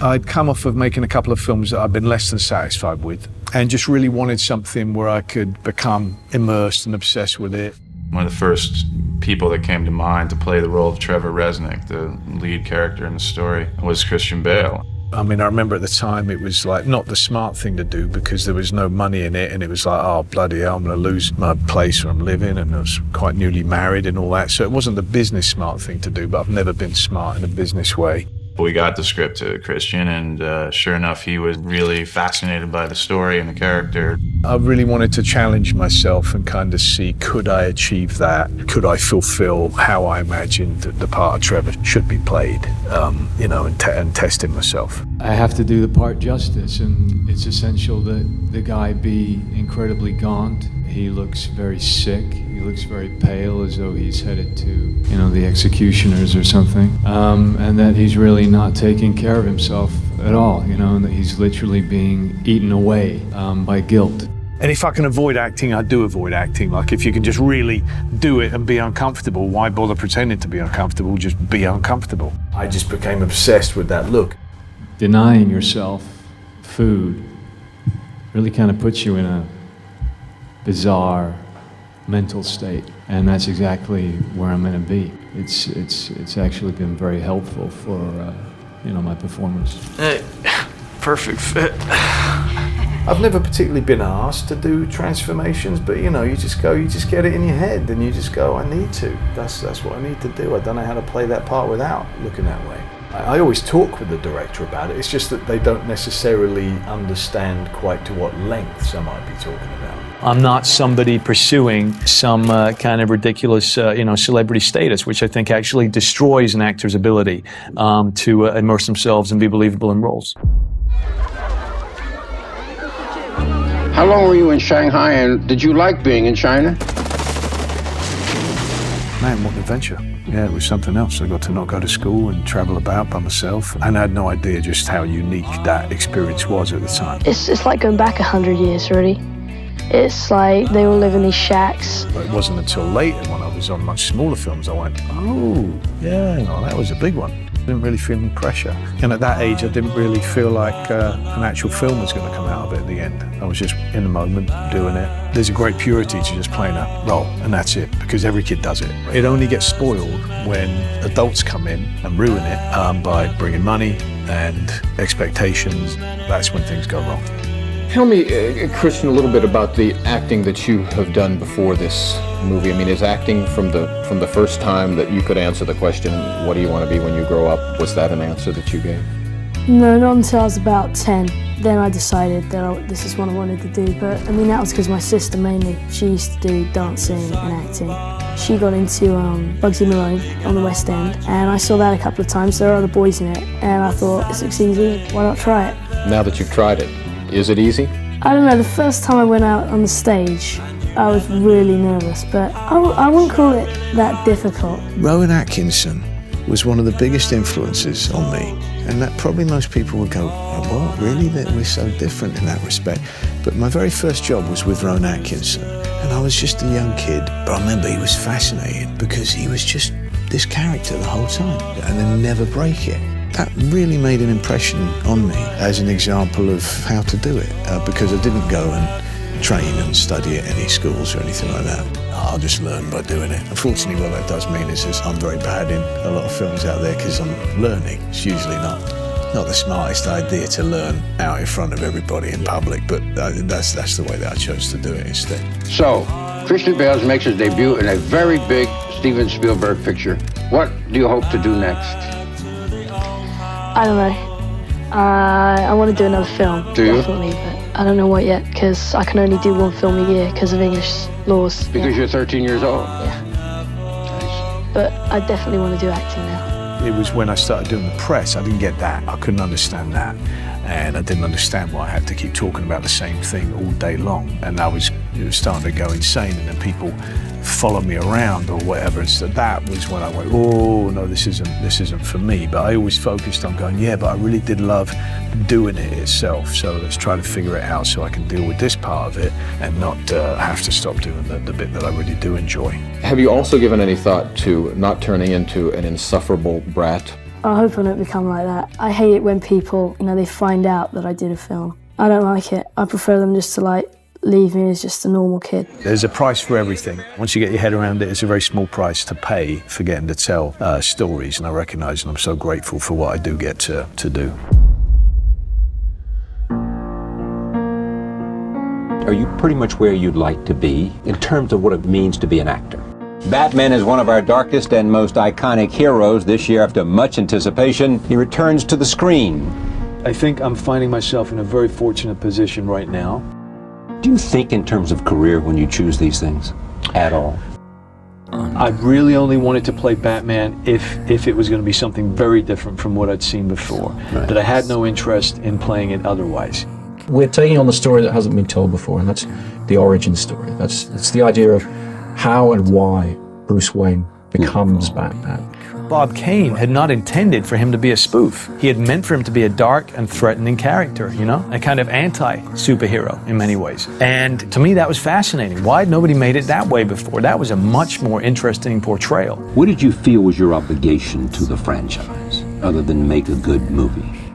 I'd come off of making a couple of films that I'd been less than satisfied with, and just really wanted something where I could become immersed and obsessed with it. One of the first people that came to mind to play the role of Trevor Resnick, the lead character in the story, was Christian Bale. I mean, I remember at the time it was like not the smart thing to do because there was no money in it, and it was like, oh, bloody hell, I'm going to lose my place where I'm living, and I was quite newly married and all that. So it wasn't the business smart thing to do, but I've never been smart in a business way. We got the script to Christian, and sure enough, he was really fascinated by the story and the character. I really wanted to challenge myself and kind of see, could I achieve that? Could I fulfill how I imagined that the part of Trevor should be played, and testing myself. I have to do the part justice, and it's essential that the guy be incredibly gaunt. He looks very sick. He looks very pale, as though he's headed to, the executioners or something. And that he's really not taking care of himself at all, and that he's literally being eaten away by guilt. And if I can avoid acting, I do avoid acting. Like, if you can just really do it and be uncomfortable, why bother pretending to be uncomfortable? Just be uncomfortable. I just became obsessed with that look. Denying yourself food really kind of puts you in a bizarre mental state, and that's exactly where I'm going to be. It's actually been very helpful for my performance. Hey, perfect fit. I've never particularly been asked to do transformations, but you just get it in your head, and you just go, I need to. That's what I need to do. I don't know how to play that part without looking that way. I always talk with the director about it. It's just that they don't necessarily understand quite to what lengths I might be talking about. I'm not somebody pursuing some kind of ridiculous, celebrity status, which I think actually destroys an actor's ability to immerse themselves and be believable in roles. How long were you in Shanghai, and did you like being in China? Man, what an adventure. Yeah, it was something else. I got to not go to school and travel about by myself, and I had no idea just how unique that experience was at the time. It's like going back 100 years, really. It's like they all live in these shacks. But it wasn't until later, when I was on much smaller films, I went, oh, yeah, that was a big one. I didn't really feel any pressure. And at that age, I didn't really feel like an actual film was going to come out of it at the end. I was just in the moment, doing it. There's a great purity to just playing a role, and that's it, because every kid does it. It only gets spoiled when adults come in and ruin it by bringing money and expectations. That's when things go wrong. Tell me, Christian, a little bit about the acting that you have done before this movie. I mean, is acting from the first time that you could answer the question, what do you want to be when you grow up, was that an answer that you gave? No, not until I was about 10. Then I decided that this is what I wanted to do. But I mean, that was because my sister mainly. She used to do dancing and acting. She got into Bugsy Malone on the West End, and I saw that a couple of times. There are other boys in it, and I thought, this looks easy, why not try it? Now that you've tried it, is it easy? I don't know, the first time I went out on the stage, I was really nervous, but I wouldn't call it that difficult. Rowan Atkinson was one of the biggest influences on me, and that probably most people would go, oh, what, really? That we're so different in that respect. But my very first job was with Rowan Atkinson, and I was just a young kid, but I remember he was fascinating because he was just this character the whole time, and then never break it. That really made an impression on me as an example of how to do it, because I didn't go and train and study at any schools or anything like that. I'll just learn by doing it. Unfortunately, what that does mean is I'm very bad in a lot of films out there because I'm learning. It's usually not the smartest idea to learn out in front of everybody in public, but that's the way that I chose to do it instead. So, Christian Bale makes his debut in a very big Steven Spielberg picture. What do you hope to do next? I don't know. I want to do another film, definitely, but I don't know what yet, because I can only do one film a year because of English laws. Because you're 13 years old? Yeah. Nice. But I definitely want to do acting now. It was when I started doing the press, I didn't get that. I couldn't understand that. And I didn't understand why I had to keep talking about the same thing all day long. And it was starting to go insane, and then people follow me around or whatever. And so that was when I went, oh no, this isn't for me. But I always focused on going, yeah, but I really did love doing it itself. So let's try to figure it out so I can deal with this part of it and not have to stop doing the bit that I really do enjoy. Have you also given any thought to not turning into an insufferable brat I hope I don't become like that. I hate it when people, they find out that I did a film. I don't like it. I prefer them just to leave me as just a normal kid. There's a price for everything. Once you get your head around it, it's a very small price to pay for getting to tell stories, and I recognise and I'm so grateful for what I do get to do. Are you pretty much where you'd like to be in terms of what it means to be an actor? Batman is one of our darkest and most iconic heroes. This year, after much anticipation, he returns to the screen. I think I'm finding myself in a very fortunate position right now. Do you think in terms of career when you choose these things at all? I really only wanted to play Batman if it was going to be something very different from what I'd seen before. Right. That I had no interest in playing it otherwise. We're taking on the story that hasn't been told before, and that's the origin story. It's the idea of how and why Bruce Wayne becomes Batman. Bob Kane had not intended for him to be a spoof. He had meant for him to be a dark and threatening character, a kind of anti-superhero in many ways. And to me, that was fascinating. Why had nobody made it that way before? That was a much more interesting portrayal. What did you feel was your obligation to the franchise, other than make a good movie?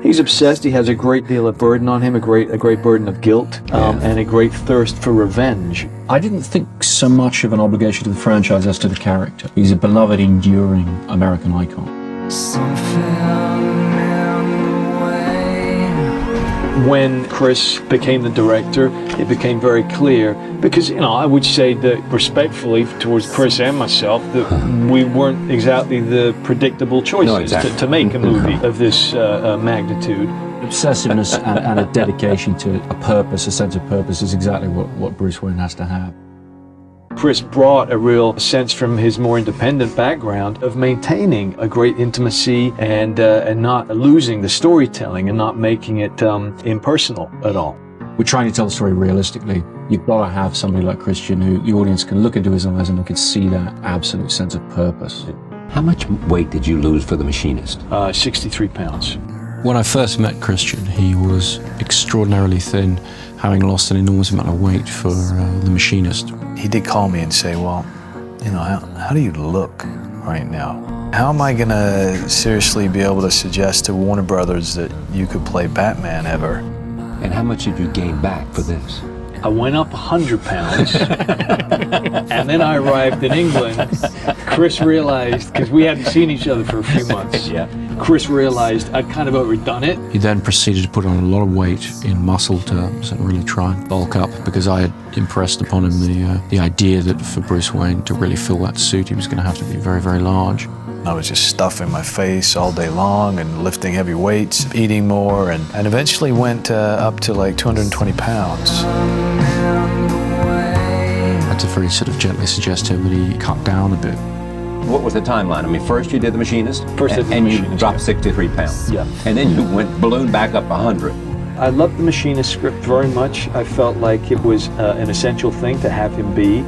He's obsessed. He has a great deal of burden on him, a great burden of guilt, and a great thirst for revenge. I didn't think so much of an obligation to the franchise as to the character. He's a beloved, enduring American icon. When Chris became the director, it became very clear, because, I would say that respectfully towards Chris and myself, that we weren't exactly the predictable choices to make a movie of this magnitude. Obsessiveness and a dedication to a purpose, a sense of purpose, is exactly what Bruce Wayne has to have. Chris brought a real sense from his more independent background of maintaining a great intimacy and not losing the storytelling and not making it impersonal at all. We're trying to tell the story realistically. You've got to have somebody like Christian who the audience can look into his eyes and they can see that absolute sense of purpose. How much weight did you lose for The Machinist? 63 pounds. When I first met Christian, he was extraordinarily thin, having lost an enormous amount of weight for The Machinist. He did call me and say, well, how do you look right now? How am I going to seriously be able to suggest to Warner Brothers that you could play Batman ever? And how much did you gain back for this? I went up 100 pounds, and then I arrived in England. Chris realized, because we hadn't seen each other for a few months, Chris realized I'd kind of overdone it. He then proceeded to put on a lot of weight in muscle terms and really try and bulk up, because I had impressed upon him the idea that for Bruce Wayne to really fill that suit, he was going to have to be very, very large. I was just stuffing my face all day long and lifting heavy weights, eating more, and eventually went up to like 220 pounds. I had to very sort of gently suggest to him that he cut down a bit. What was the timeline? I mean, first you did The Machinist, and you dropped 63 pounds. Yeah. And then you ballooned back up 100. I loved The Machinist script very much. I felt like it was an essential thing to have him be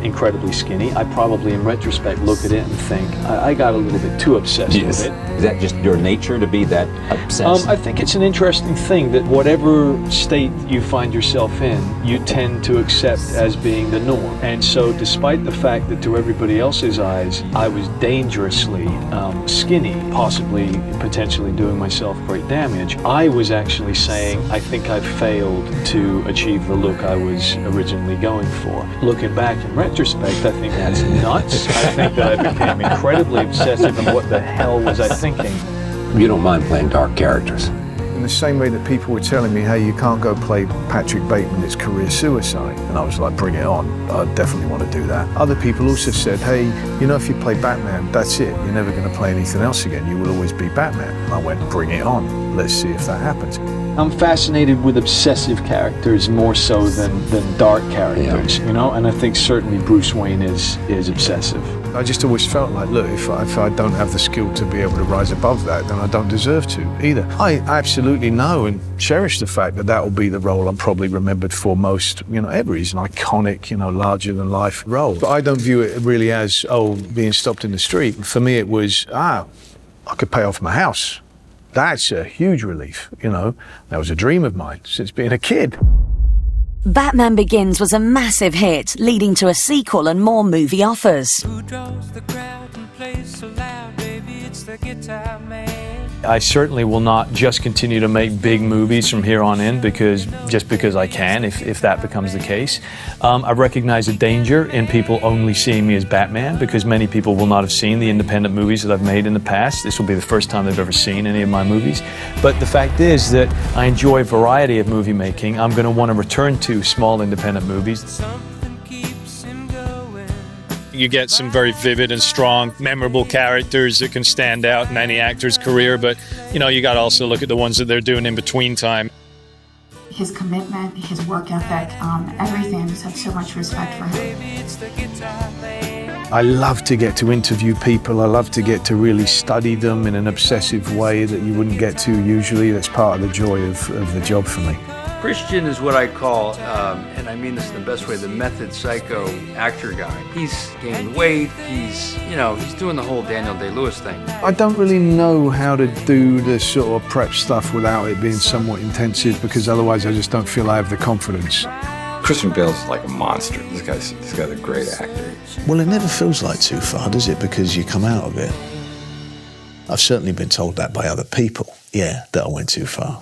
incredibly skinny. I probably, in retrospect, look at it and think, I got a little bit too obsessed with it. Is that just your nature to be that obsessed? I think it's an interesting thing that whatever state you find yourself in, you tend to accept as being the norm. And so despite the fact that to everybody else's eyes, I was dangerously skinny, potentially doing myself great damage, I was actually saying, I think I've failed to achieve the look I was originally going for. Looking back in retrospect, I think that's nuts. I think that I became incredibly obsessive, and what the hell was I thinking? You don't mind playing dark characters? In the same way that people were telling me, hey, you can't go play Patrick Bateman, it's career suicide. And I was like, bring it on. I definitely want to do that. Other people also said, hey, if you play Batman, that's it. You're never going to play anything else again. You will always be Batman. And I went, bring it on. Let's see if that happens. I'm fascinated with obsessive characters more so than dark characters, and I think certainly Bruce Wayne is obsessive. I just always felt like, look, if I don't have the skill to be able to rise above that, then I don't deserve to either. I absolutely know and cherish the fact that will be the role I'm probably remembered for most, ever. He's an iconic, larger than life role. But I don't view it really as, being stopped in the street. For me, it was, I could pay off my house. That's a huge relief, That was a dream of mine since being a kid. Batman Begins was a massive hit, leading to a sequel and more movie offers. Who draws the crowd and plays so loud, baby, it's I certainly will not just continue to make big movies from here on in just because I can, if that becomes the case. I recognize a danger in people only seeing me as Batman, because many people will not have seen the independent movies that I've made in the past. This will be the first time they've ever seen any of my movies. But the fact is that I enjoy a variety of movie making. I'm going to want to return to small independent movies. You get some very vivid and strong, memorable characters that can stand out in any actor's career, but you got to also look at the ones that they're doing in between time. His commitment, his work ethic, everything. I just have so much respect for him. I love to get to interview people. I love to get to really study them in an obsessive way that you wouldn't get to usually. That's part of the joy of the job for me. Christian is what I call, and I mean this in the best way, the method psycho actor guy. He's gained weight, he's doing the whole Daniel Day-Lewis thing. I don't really know how to do the sort of prep stuff without it being somewhat intensive, because otherwise I just don't feel I have the confidence. Christian Bale's like a monster. This guy's a great actor. Well, it never feels like too far, does it? Because you come out of it. I've certainly been told that by other people, that I went too far.